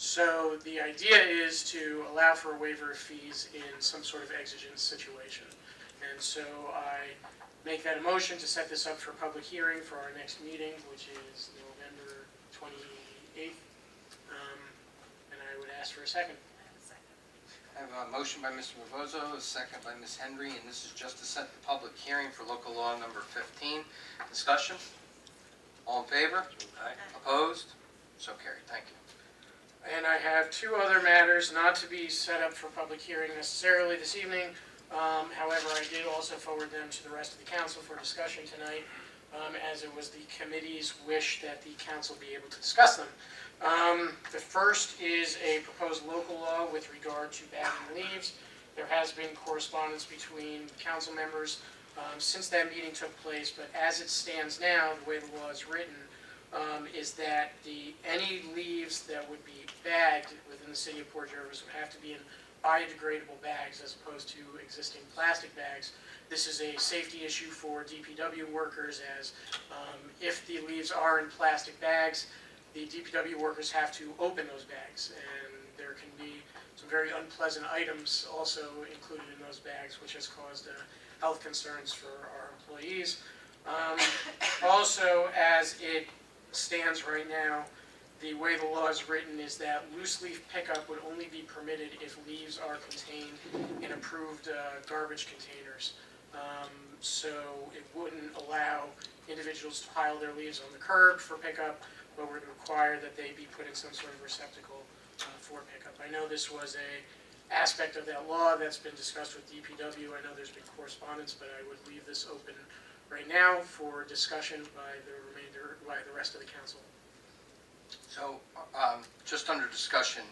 So the idea is to allow for a waiver of fees in some sort of exigent situation. And so I make that a motion to set this up for public hearing for our next meeting, which is November 28th. And I would ask for a second. I have a motion by Mr. Rebozo, a second by Ms. Hendry, and this is just to set the public hearing for local law number 15. Discussion? All in favor? Aye. Opposed? So carried. Thank you. And I have two other matters not to be set up for public hearing necessarily this evening. However, I did also forward them to the rest of the council for discussion tonight, as it was the committee's wish that the council be able to discuss them. The first is a proposed local law with regard to bagging leaves. There has been correspondence between council members since that meeting took place, but as it stands now, the way the law is written, is that any leaves that would be bagged within the city of Port Jervis would have to be in biodegradable bags as opposed to existing plastic bags. This is a safety issue for DPW workers, as if the leaves are in plastic bags, the DPW workers have to open those bags, and there can be some very unpleasant items also included in those bags, which has caused health concerns for our employees. Also, as it stands right now, the way the law is written is that loose leaf pickup would only be permitted if leaves are contained in approved garbage containers. So it wouldn't allow individuals to pile their leaves on the curb for pickup, but would require that they be put in some sort of receptacle for pickup. I know this was an aspect of that law that's been discussed with DPW. I know there's been correspondence, but I would leave this open right now for discussion by the rest of the council. So, just under discussion,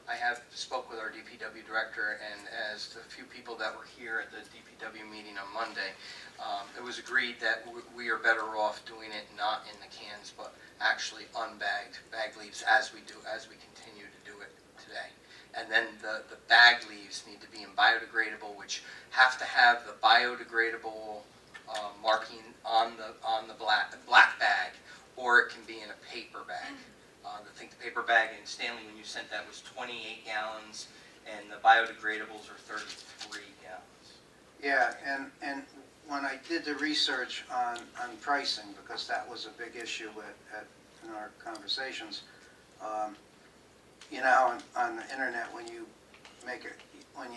I have spoke with our DPW director, and as the few people that were here at the DPW meeting on Monday, it was agreed that we are better off doing it not in the cans, but actually unbagged bag leaves as we continue to do it today. And then the bag leaves need to be in biodegradable, which have to have the biodegradable marking on the black bag, or it can be in a paper bag. I think the paper bag in Stanley, when you sent that, was 28 gallons, and the biodegradables are 33 gallons. Yeah, and when I did the research on pricing, because that was a big issue in our conversations, you know, on the internet, when you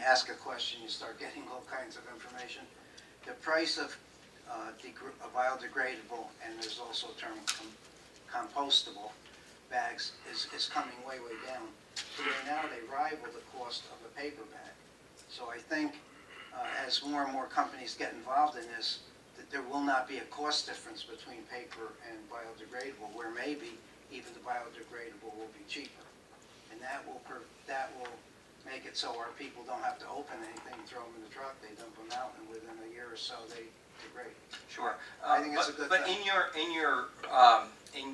ask a question, you start getting all kinds of information. The price of biodegradable, and there's also a term compostable bags, is coming way down. So now they rival the cost of a paper bag. So I think as more and more companies get involved in this, that there will not be a cost difference between paper and biodegradable, where maybe even the biodegradable will be cheaper. And that will make it so our people don't have to open anything, throw them in the truck, they dump them out, and within a year or so they degrade. Sure. I think it's a good thing. But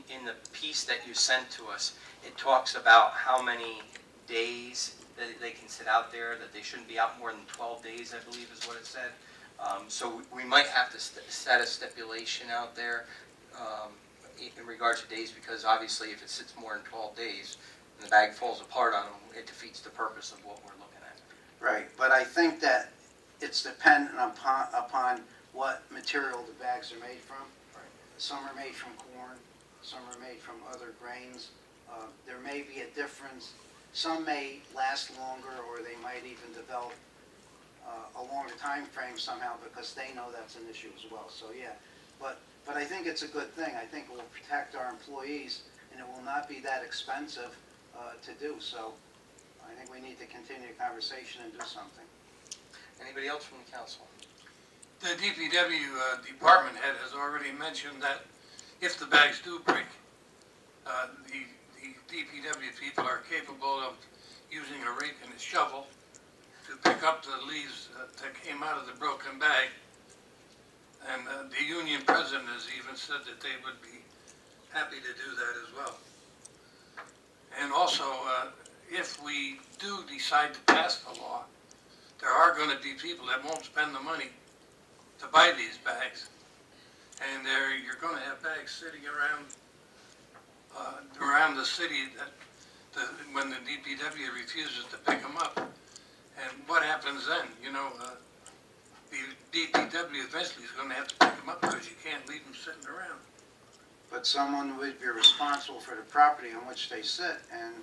in the piece that you sent to us, it talks about how many days that they can sit out there, that they shouldn't be out more than 12 days, I believe is what it said. So we might have to set a stipulation out there in regards to days, because obviously if it sits more than 12 days and the bag falls apart on them, it defeats the purpose of what we're looking at. Right, but I think that it's dependent upon what material the bags are made from. Right. Some are made from corn, some are made from other grains. There may be a difference. Some may last longer, or they might even develop a longer time frame somehow, because they know that's an issue as well. So yeah, but I think it's a good thing. I think it will protect our employees, and it will not be that expensive to do. So I think we need to continue the conversation and do something. Anybody else from the council? The DPW department head has already mentioned that if the bags do break, the DPW people are capable of using a rake and a shovel to pick up the leaves that came out of the broken bag. And the union president has even said that they would be happy to do that as well. And also, if we do decide to pass the law, there are going to be people that won't spend the money to buy these bags. And you're going to have bags sitting around the city that when DPW refuses to pick them up. And what happens then? The DPW eventually is gonna have to pick them up because you can't leave them sitting around. But someone would be responsible for the property on which they sit, and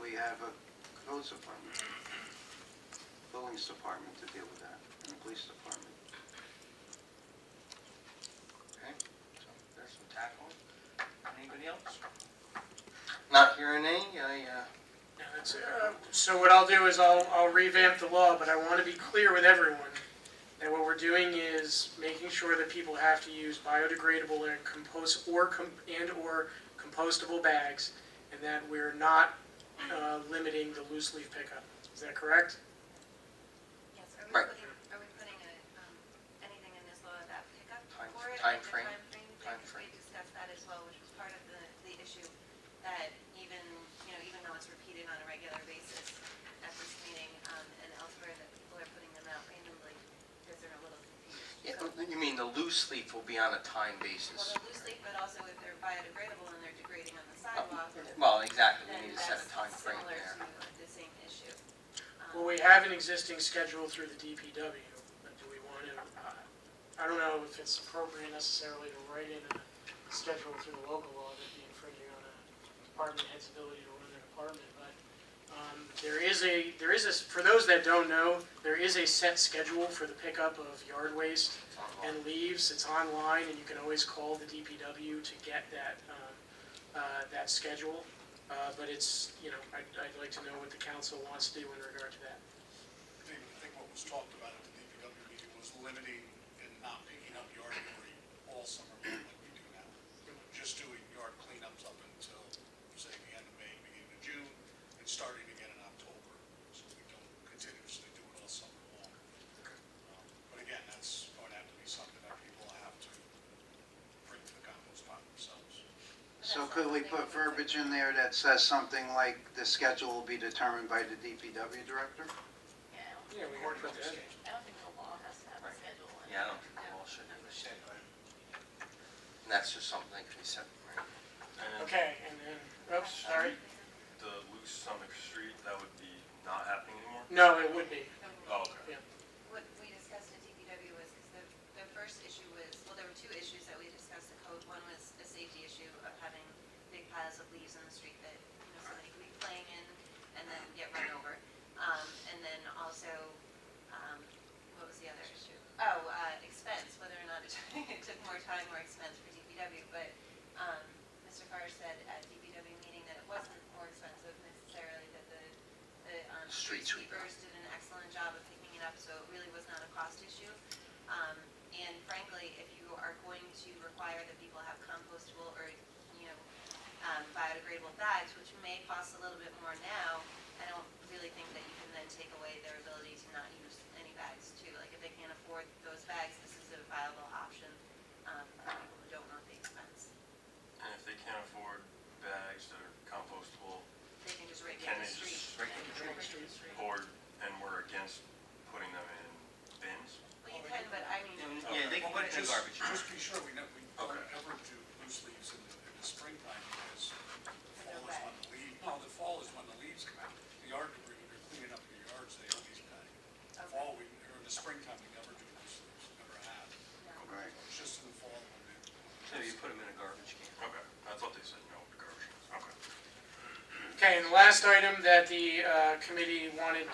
we have a codes department, buildings department to deal with that, and the police department. Okay, so there's some tackling. Anybody else? Not hearing any, Yeah, that's it. So what I'll do is I'll revamp the law, but I want to be clear with everyone that what we're doing is making sure that people have to use biodegradable and compostable bags, and that we're not limiting the loose leaf pickup. Is that correct? Yes, Right. Are we putting anything in this law about pickup Time- for it? time And the frame? Time Time frame, frame. we discussed that as well, which was part of the issue, that even though it's repeated on a regular basis at this meeting, and elsewhere, that people are putting them out randomly because they're a little confused. yeah, So- you mean the loose leaf will be on a time Well, basis? they're loose leaf, but also if they're biodegradable and they're degrading on the sidewalk, Well, exactly, we then need to set a that's time frame similar there. to the same issue. Well, we have an existing schedule through the DPW, but do we want to, I don't know if it's appropriate necessarily to write in a schedule through the local law that'd be infringing on a department head's ability to run their department, but there is a, for those that don't know, there is a set schedule for the pickup of yard waste and leaves. It's online, and you can always call the DPW to get that schedule. But it's, I'd like to know what the council wants to do in regard to that. I think what was talked about at the DPW meeting was limiting and not picking up yard debris all summer long like we do now. Just doing yard cleanups up until, say, the end of May, beginning of June, and starting again in October. So we don't continuously do it all summer long. But again, that's going to have to be something that people have to bring to the compost pile themselves. So could we put verbiage in there that says something like the schedule will be determined by the DPW director? Yeah, we worked with that. I don't think the law has to have a schedule. Yeah, I don't think the law should have a schedule. And that's just something that can be set, right? And Okay, and then, oops, sorry. the loose on the street, that would be not happening anymore? No, it would be. Oh, okay. What we discussed at DPW was, because the first issue was, well, there were two issues that we discussed in code. One was a safety issue of having big piles of leaves in the street that, somebody could be playing in and then get run over. And then also, what was the other issue? Oh, expense, whether or not it took more time or expense for DPW. But Mr. Carr said at DPW meeting that it wasn't more expensive necessarily, that the Street street sweeper. sweepers did an excellent job of picking it up, so it really was not a cost issue. And frankly, if you are going to require that people have compostable or, biodegradable bags, which may cost a little bit more now, I don't really think that you can then take away their ability to not use any bags too. Like if they can't afford those bags, this is a viable option for people who don't want the expense. And if they can't afford bags that are compostable, They can just rake it Can in the they street. just rake and it in the rake it street? in the street. or, and we're against putting them in bins? Well, you can, but I mean. Yeah, they can put it in the garbage. Just be sure we don't Okay. ever do loose leaves in the springtime, because the fall is when the leaves come out. The yard debris, when you're cleaning up your yards, they always bag. Okay. Fall, or in the springtime, we never do loose leaves, never have. No. Right. It's just in the fall when they. So you put them in a garbage can. Okay, I thought they said no to garbage. Okay. Okay, and the last item that the committee wanted,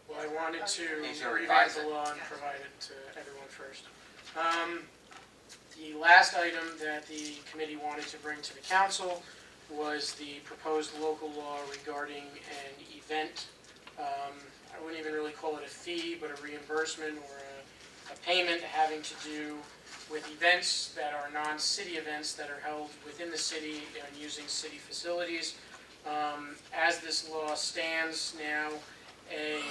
well, I wanted to He's gonna revise revise the it. law and provide it to everyone first. The last item that the committee wanted to bring to the council was the proposed local law regarding an event. I wouldn't even really call it a fee, but a reimbursement or a payment having to do with events that are non-city events that are held within the city and using city facilities. As this law stands now, a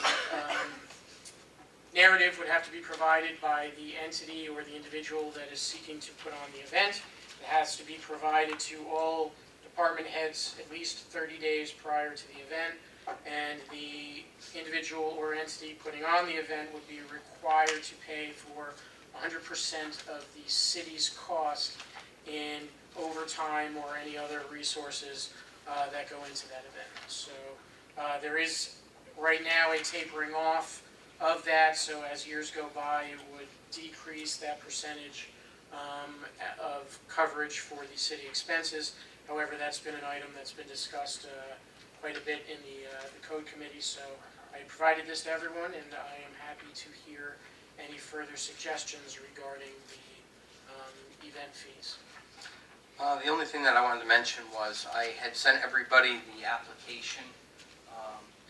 narrative would have to be provided by the entity or the individual that is seeking to put on the event. It has to be provided to all department heads at least 30 days prior to the event, and the individual or entity putting on the event would be required to pay for 100% of the city's cost in overtime or any other resources that go into that event. So there is right now a tapering off of that, so as years go by, it would decrease that percentage of coverage for the city expenses. However, that's been an item that's been discussed quite a bit in the code committee, so I provided this to everyone, and I am happy to hear any further suggestions regarding the event fees. The only thing that I wanted to mention was I had sent everybody the application.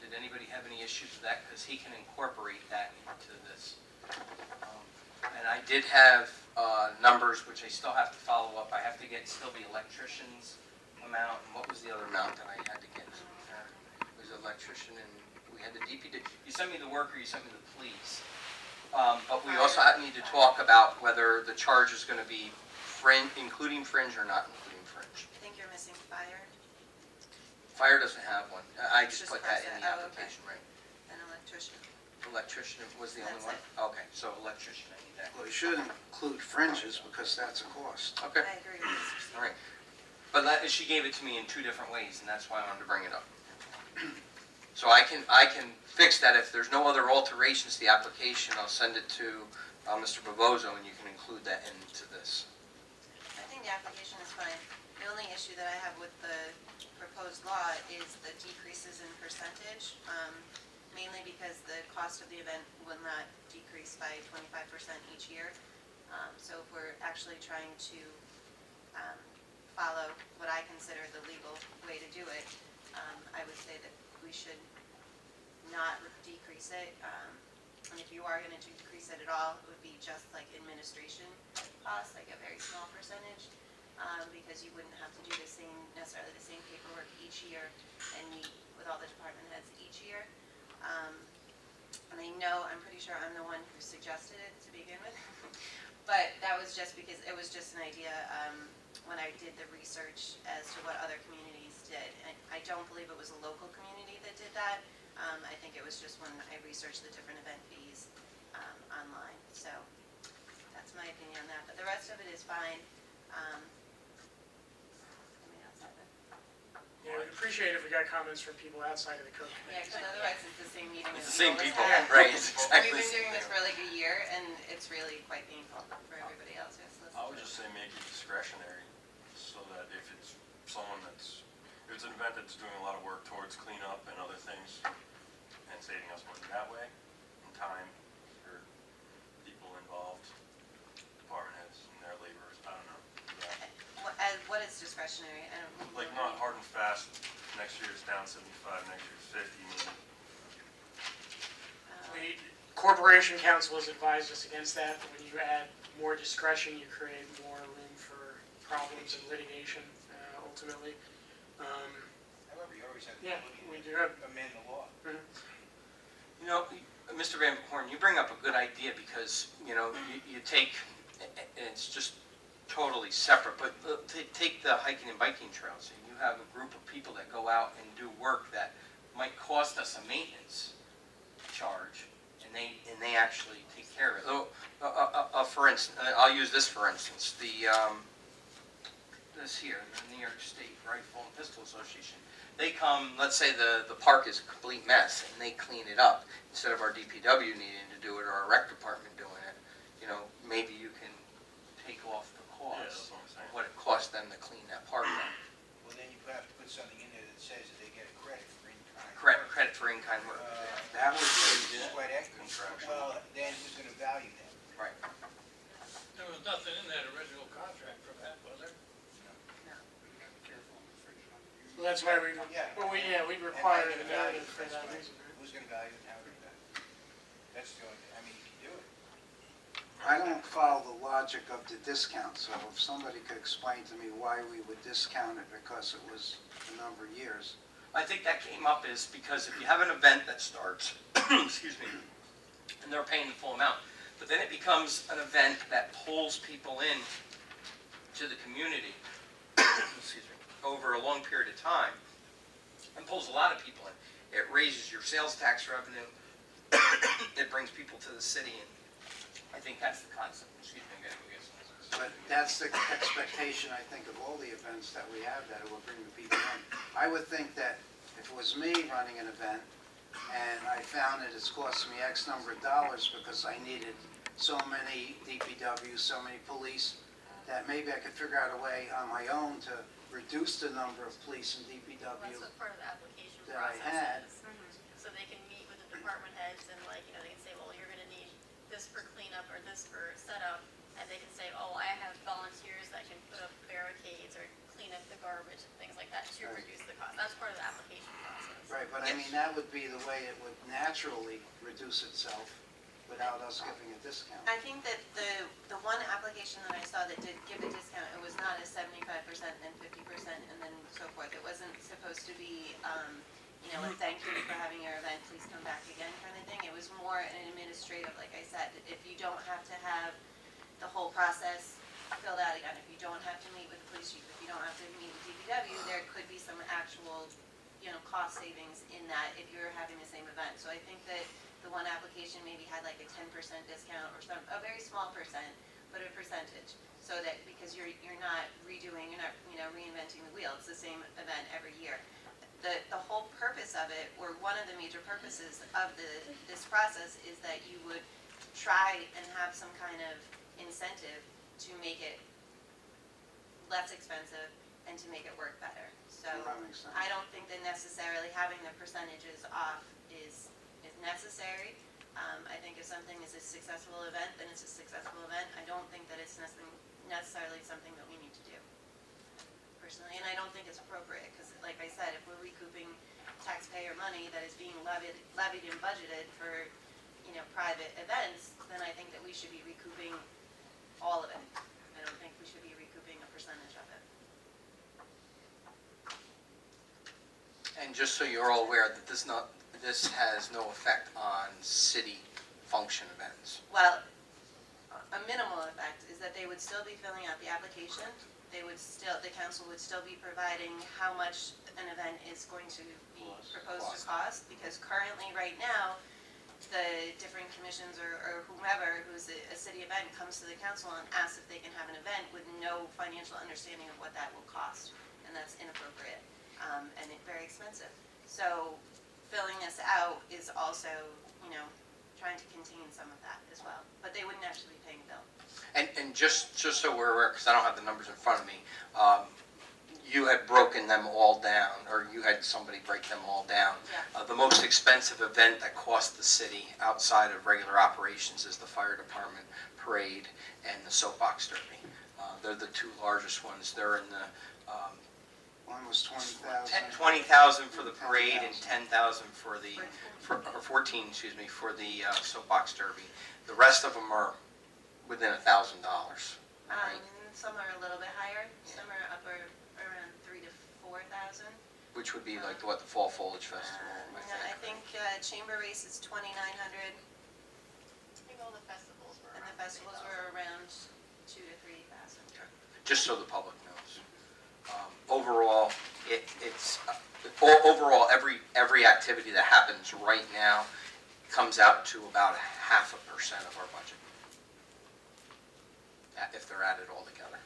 Did anybody have any issues with that? Because he can incorporate that into this. And I did have numbers, which I still have to follow up. I have to get still the electrician's amount, and what was the other amount that I had to get? It was electrician, and we had the DPW. You sent me the worker, you sent me the police. But we also need to talk about whether the charge is going to be including fringe or not including fringe. I think you're missing fire Fire doesn't have one. I just Just put that in press the it. Oh, okay. application, right? and electrician. Electrician was the only That's one? Okay, so electrician, I need that. Well, you should include fringes because that's a cost. Okay, I agree with Mr. all right. But she gave it to me in two different ways, and that's why I wanted to bring it up. So I can fix that. If there's no other alterations to the application, I'll send it to Mr. Bovozo, and you can include that into this. I think the application is fine. The only issue that I have with the proposed law is the decreases in percentage, mainly because the cost of the event will not decrease by 25% each year. So if we're actually trying to follow what I consider the legal way to do it, I would say that we should not decrease it. And if you are going to decrease it at all, it would be just like administration costs, like a very small percentage, because you wouldn't have to do necessarily the same paperwork each year and meet with all the department heads each year. And I know, I'm pretty sure I'm the one who suggested it to begin with, but that was just because it was just an idea when I did the research as to what other communities did. And I don't believe it was a local community that did that. I think it was just when I researched the different event fees online. So that's my opinion on that. But the rest of it is fine. Anything else, Evan? Yeah, we'd appreciate if we got comments from people outside of the code Yeah, committee. because otherwise it's the same meeting. It's as the same we always people, have. right, it's exactly We've the been doing same. this for like a year, and it's really quite painful for everybody else who has to listen I would to just it. say make it discretionary, so that if it's someone if it's an event that's doing a lot of work towards cleanup and other things, and saving us money that way, and time for people involved, department heads and their laborers, I don't know. Yeah. What is discretionary? I don't. Like not hard and fast, next year it's down 75, next year it's 50, maybe. The Corporation Council has advised us against that. When you add more discretion, you create more room for problems and litigation, ultimately. However, you always have the Yeah, ability we to do have, amend the law. You know, Mr. Van Horn, you bring up a good idea because, you take, and it's just totally separate, but take the hiking and biking trails. And you have a group of people that go out and do work that might cost us a maintenance charge, and they actually take care of it. For instance, I'll use this for instance, this here, the New York State Rifle and Pistol Association. They come, let's say the park is a complete mess, and they clean it up, instead of our DPW needing to do it, or our rec department doing it. Maybe you can take off the Yeah, that's cost, what I'm saying. what it costs them to clean that park up. Well, then you have to put something in there that says that they get a credit for in-kind. Credit for in-kind work. That would Which be, is quite accurate. Contractual. Well, then who's gonna value that? Right. There was nothing in that original contract for that, was there? well, that's why we require And the how do you value narrative it? for That's that right. reason. Right? Who's gonna value it and how do you value it? That's the only, I mean, you can do it. I don't follow the logic of the discount, so if somebody could explain to me why we would discount it because it was a number of years. I think that came up is because if you have an event that starts, excuse me, and they're paying the full amount, but then it becomes an event that pulls people in to the community, excuse me, over a long period of time, and pulls a lot of people in. It raises your sales tax revenue, it brings people to the city, and I think that's the concept. Excuse me, I'm getting But that's the expectation, I think, of all the events that we have, that it will bring the people in. I would think that if it was me running an event, and I found that it's costing me X number of dollars because I needed so many DPW, so many police, that maybe I could figure out a way on my own to reduce the number of police and Well, DPW. that's what part of the application that I had. process is. So they can meet with the department heads and like, they can say, well, you're gonna need this for cleanup or this for setup. And they can say, oh, I have volunteers that can put up barricades or clean up the garbage and things like that to Right. reduce the cost. That's part of the application process. Right, but I mean, that would be the way it would naturally reduce itself without us giving a discount. I think that the one application that I saw that did give a discount, it was not a 75% and 50% and then so forth. It wasn't supposed to be, a thank you for having your event, please come back again kind of thing. It was more an administrative, like I said, if you don't have to have the whole process filled out again, if you don't have to meet with the police chief, if you don't have to meet with DPW, there could be some actual, cost savings in that if you're having the same event. So I think that the one application maybe had like a 10% discount or a very small percent, but a percentage. So that, because you're not redoing, you're not, reinventing the wheel, it's the same event every year. The whole purpose of it, or one of the major purposes of this process is that you would try and have some kind of incentive to make it less expensive and to make it work better. So That makes sense. I don't think that necessarily having the percentages off is necessary. I think if something is a successful event, then it's a successful event. I don't think that it's necessarily something that we need to do personally, and I don't think it's appropriate, because like I said, if we're recouping taxpayer money that is being levied and budgeted for, private events, then I think that we should be recouping all of it. I don't think we should be recouping a percentage of it. And just so you're all aware that this has no effect on city function events. Well, a minimal effect is that they would still be filling out the application. The council would still be providing how much an event is going to be proposed to cost, because currently, right now, the different commissions or whomever who's a city event comes to the council and asks if they can have an event with no financial understanding of what that will cost, and that's inappropriate, and very expensive. So filling this out is also, trying to contain some of that as well, but they wouldn't actually be paying a bill. And just so we're aware, because I don't have the numbers in front of me, you had broken them all down, or you had somebody break them all down. Yeah. The most expensive event that cost the city outside of regular operations is the fire department parade and the soapbox derby. They're the two largest ones. They're in the One was 20,000. 20,000 for the parade and 10,000 for the, or 14, for the soapbox derby. The rest of them are within $1,000. Right? Some are a little bit higher, some are around 3,000 to 4,000. Which would be like the Fall Foliage Festival, No, I think chamber race is 2,900, I think all the festivals were and the around festivals 3,000. were around 2,000 to 3,000. just so the public knows. Overall, overall every activity that happens right now comes out to about 0.5% of our budget, if they're added all together.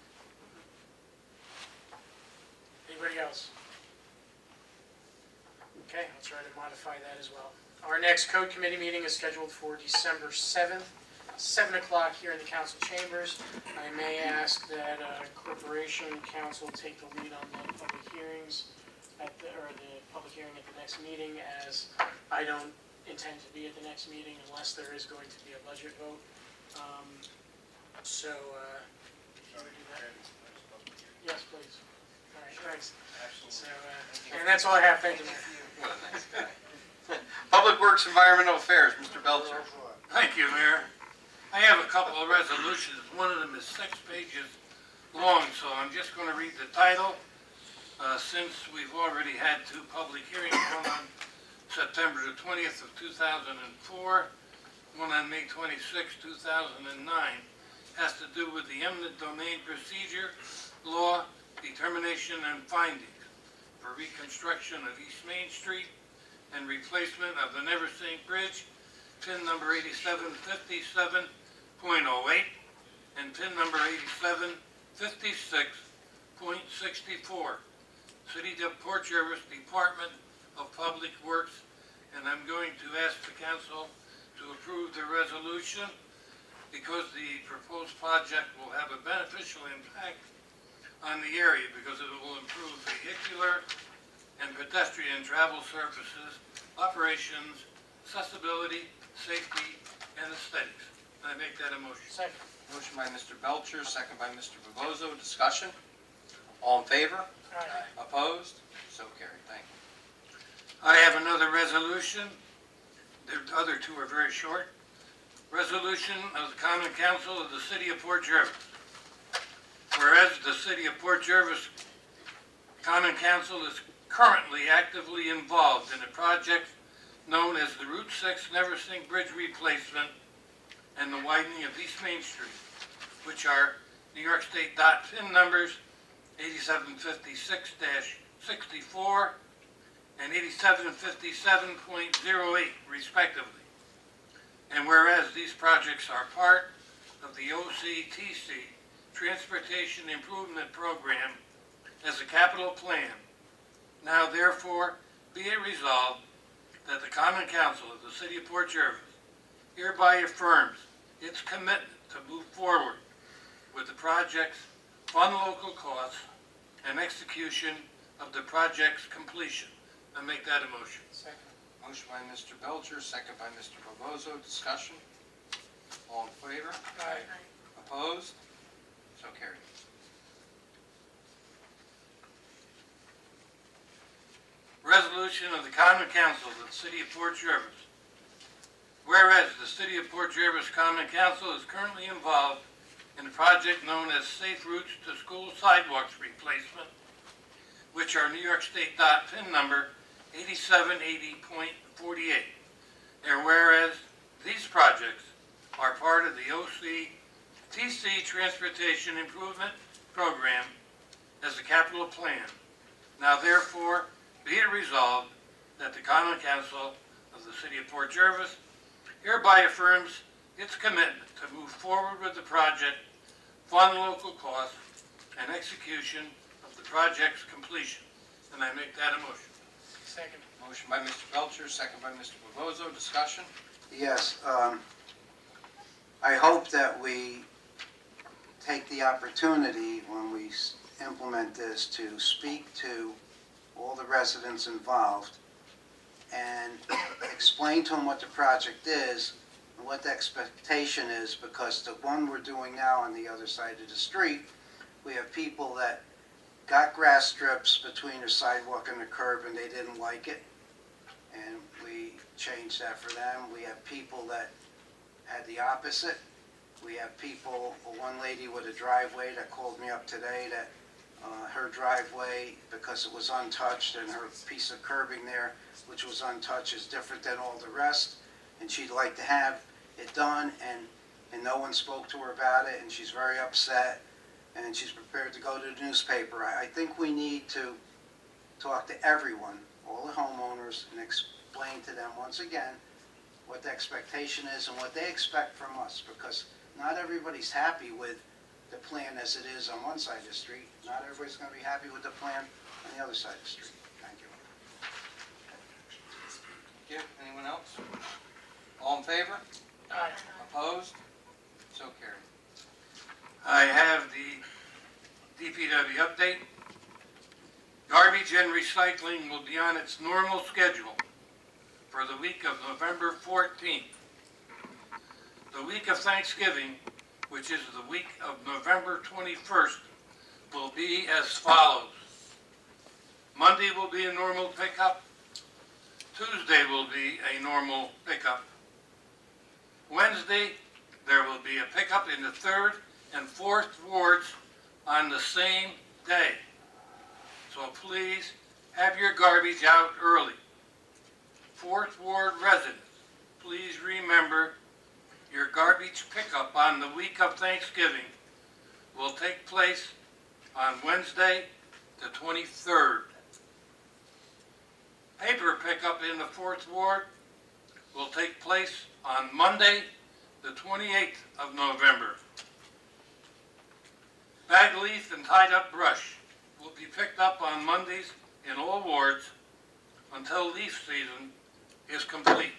Anybody else? Okay, I'll try to modify that as well. Our next code committee meeting is scheduled for December 7th, 7 o'clock here in the council chambers. I may ask that corporation council take the lead on the public hearings or the public hearing at the next meeting, as I don't intend to be at the next meeting unless there is going to be a budget vote. So, can we do that? Yes, please. All right, thanks. So, and that's all I have. Thank you, Mayor. What a nice guy. Public Works Environmental Affairs, Mr. Belcher. Thank you, Mayor. I have a couple of resolutions. One of them is 6 pages long, so I'm just going to read the title. Since we've already had 2 public hearings, one on September the 20th of 2004, one on May 26, 2009, has to do with the eminent domain procedure, law, determination, and findings for reconstruction of East Main Street and replacement of the Neversink Bridge, pin number 8757.08, and PIN number 8756.64. City of Port Jervis Department of Public Works, and I'm going to ask the council to approve the resolution because the proposed project will have a beneficial impact on the area because it will improve vehicular and pedestrian travel services, operations, accessibility, safety, and aesthetics. I make that a motion. Second. Motion by Mr. Belcher, second by Mr. Bovozo. Discussion? All in favor? Aye. Opposed? So carried. Thank you. I have another resolution. The other two are very short. Resolution of the Common Council of the City of Port Jervis. Whereas the City of Port Jervis Common Council is currently actively involved in a project known as the Route 6 Neversink Bridge Replacement and the widening of East Main Street, which are New York State DOT PIN numbers 8756-64 and 8757.08 respectively. And whereas these projects are part of the OCTC Transportation Improvement Program as a capital plan, now therefore be it resolved that the Common Council of the City of Port Jervis hereby affirms its commitment to move forward with the project's fund local costs and execution of the project's completion. I make that a motion. Second. Motion by Mr. Belcher, second by Mr. Bovozo. Discussion? All in favor? Aye. Opposed? So carried. Resolution of the Common Council of the City of Port Jervis. Whereas the City of Port Jervis Common Council is currently involved in a project known as Safe Routes to School Sidewalks Replacement, which are New York State DOT PIN number 8780.48. And whereas these projects are part of the OCTC Transportation Improvement Program as a capital plan, now therefore be it resolved that the Common Council of the City of Port Jervis hereby affirms its commitment to move forward with the project, fund local costs, and execution of the project's completion. And I make that a motion. Second. Motion by Mr. Belcher, second by Mr. Bovozo. Discussion? Yes, I hope that we take the opportunity when we implement this to speak to all the residents involved and explain to them what the project is and what the expectation is, because the one we're doing now on the other side of the street, we have people that got grass strips between the sidewalk and the curb and they didn't like it, and we changed that for them. We have people that had the opposite. We have people, one lady with a driveway that called me up today that her driveway, because it was untouched, and her piece of curbing there, which was untouched, is different than all the rest, and she'd like to have it done, and no one spoke to her about it, and she's very upset, and she's prepared to go to the newspaper. I think we need to talk to everyone, all the homeowners, and explain to them once again what the expectation is and what they expect from us, because not everybody's happy with the plan as it is on one side of the street. Not everybody's going to be happy with the plan on the other side of the street. Thank you. Thank you. Anyone else? All in favor? Aye. Opposed? So carried. I have the DPW update. Garbage and recycling will be on its normal schedule for the week of November 14th. The week of Thanksgiving, which is the week of November 21st, will be as follows. Monday will be a normal pickup. Tuesday will be a normal pickup. Wednesday, there will be a pickup in the 3rd and 4th wards on the same day. So please have your garbage out early. 4th Ward residents, please remember your garbage pickup on the week of Thanksgiving will take place on Wednesday, the 23rd. Paper pickup in the 4th Ward will take place on Monday, the 28th of November. Bag leaf and tied up brush will be picked up on Mondays in all wards until leaf season is complete.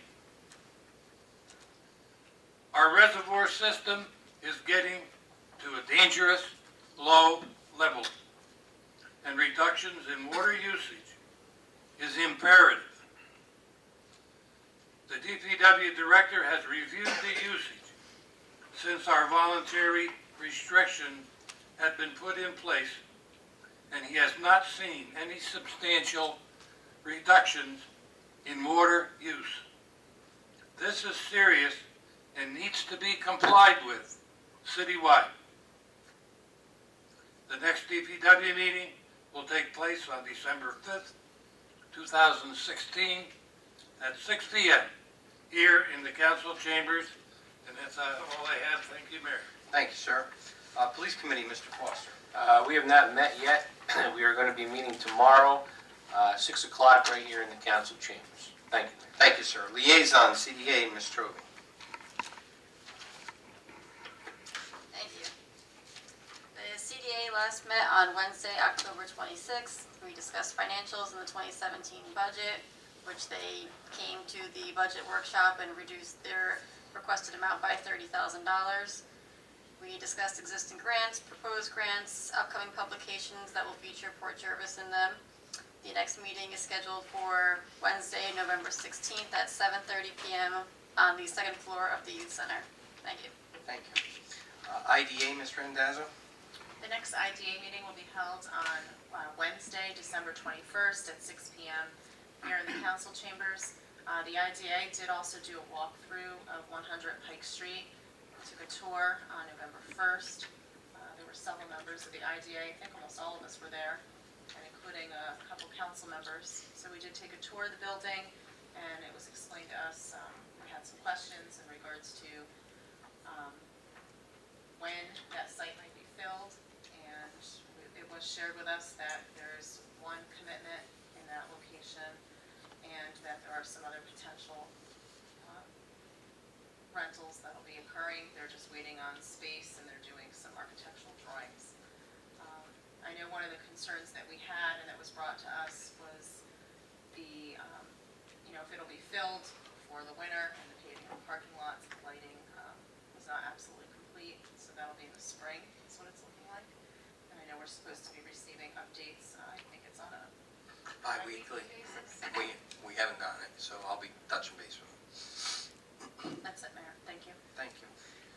Our reservoir system is getting to a dangerous low level, and reductions in water usage is imperative. The DPW director has reviewed the usage since our voluntary restriction had been put in place, and he has not seen any substantial reductions in water use. This is serious and needs to be complied with citywide. The next DPW meeting will take place on December 5th, 2016 at 6 p.m. here in the council chambers. And that's all I have. Thank you, Mayor. Thank you, sir. Police Committee, Mr. Foster. We have not met yet. We are going to be meeting tomorrow, 6 o'clock, right here in the council chambers. Thank you. Thank you, sir. Liaison, CDA, Ms. Trovey. Thank you. The CDA last met on Wednesday, October 26th. We discussed financials in the 2017 budget, which they came to the budget workshop and reduced their requested amount by $30,000. We discussed existing grants, proposed grants, upcoming publications that will feature Port Jervis in them. The next meeting is scheduled for Wednesday, November 16th at 7:30 p.m. on the second floor of the Youth Center. Thank you. Thank you. IDA, Ms. Randazzo. The next IDA meeting will be held on Wednesday, December 21st at 6 p.m. here in the council chambers. The IDA did also do a walkthrough of 100 Pike Street. Took a tour on November 1st. There were several members of the IDA. I think almost all of us were there, and including a couple council members. So we did take a tour of the building, and it was explained to us. We had some questions in regards to when that site might be filled, and it was shared with us that there's one commitment in that location, and that there are some other potential rentals that'll be occurring. They're just waiting on space, and they're doing some architectural drawings. I know one of the concerns that we had, and that was brought to us, was the, if it'll be filled before the winter, and the paving of the parking lots, the lighting was not absolutely complete, so that'll be in the spring, is what it's looking like. And I know we're supposed to be receiving updates, I think it's on a Bi-weekly. basis. We haven't gotten it, so I'll be touching base with them. That's it, Mayor. Thank you. Thank you.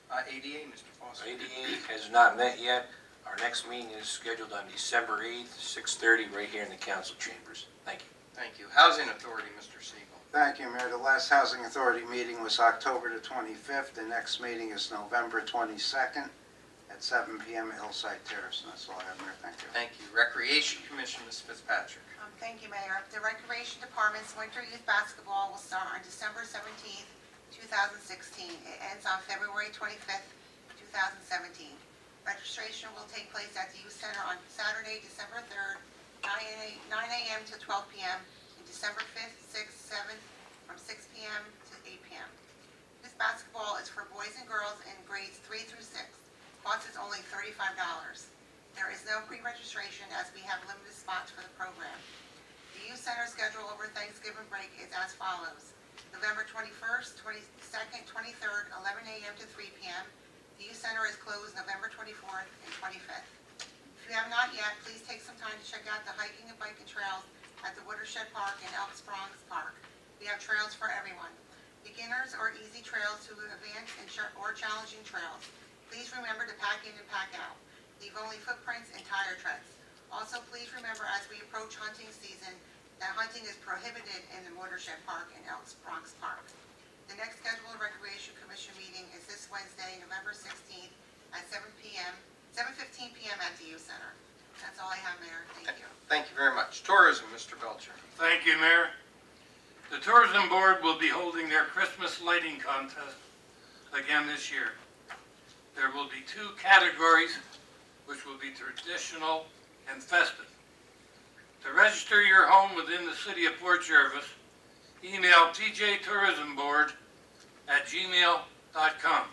ADA, Mr. Foster. ADA has not met yet. Our next meeting is scheduled on December 8th, 6:30, right here in the council chambers. Thank you. Thank you. Housing Authority, Mr. Siegel. Thank you, Mayor. The last Housing Authority meeting was October the 25th. The next meeting is November 22nd at 7 p.m. at Hillside Terrace. And that's all I have, Mayor. Thank you. Thank you. Recreation Commission, Ms. Fitzpatrick. Thank you, Mayor. The Recreation Department's Winter Youth Basketball will start on December 17th, 2016. It ends on February 25th, 2017. Registration will take place at the Youth Center on Saturday, December 3rd, 9 a.m. to 12 p.m., and December 5th, 6th, 7th, from 6 p.m. to 8 p.m. This basketball is for boys and girls in grades 3 through 6. Cost is only $35. There is no pre-registration as we have limited spots for the program. The Youth Center schedule over Thanksgiving break is as follows. November 21st, 22nd, 23rd, 11 a.m. to 3 p.m. The Youth Center is closed November 24th and 25th. If you have not yet, please take some time to check out the hiking and biking trails at the Watershed Park and Elks Bronx Park. We have trails for everyone. Beginners or easy trails to advanced or challenging trails. Please remember to pack in and pack out. Leave only footprints and tire treads. Also, please remember as we approach hunting season that hunting is prohibited in the Watershed Park and Elks Bronx Park. The next scheduled Recreation Commission meeting is this Wednesday, November 16th at 7:15 p.m. at the Youth Center. That's all I have, Mayor. Thank you. Thank you very much. Tourism, Mr. Belcher. Thank you, Mayor. The Tourism Board will be holding their Christmas lighting contest again this year. There will be 2 categories, which will be traditional and festive. To register your home within the city of Port Jervis, email pjtourismboard@gmail.com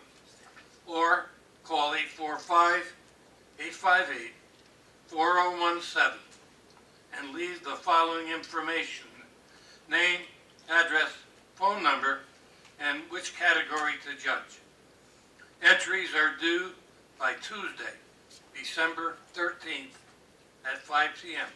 or call 858-4017 and leave the following information: name, address, phone number, and which category to judge. Entries are due by Tuesday, December 13th at 5 p.m.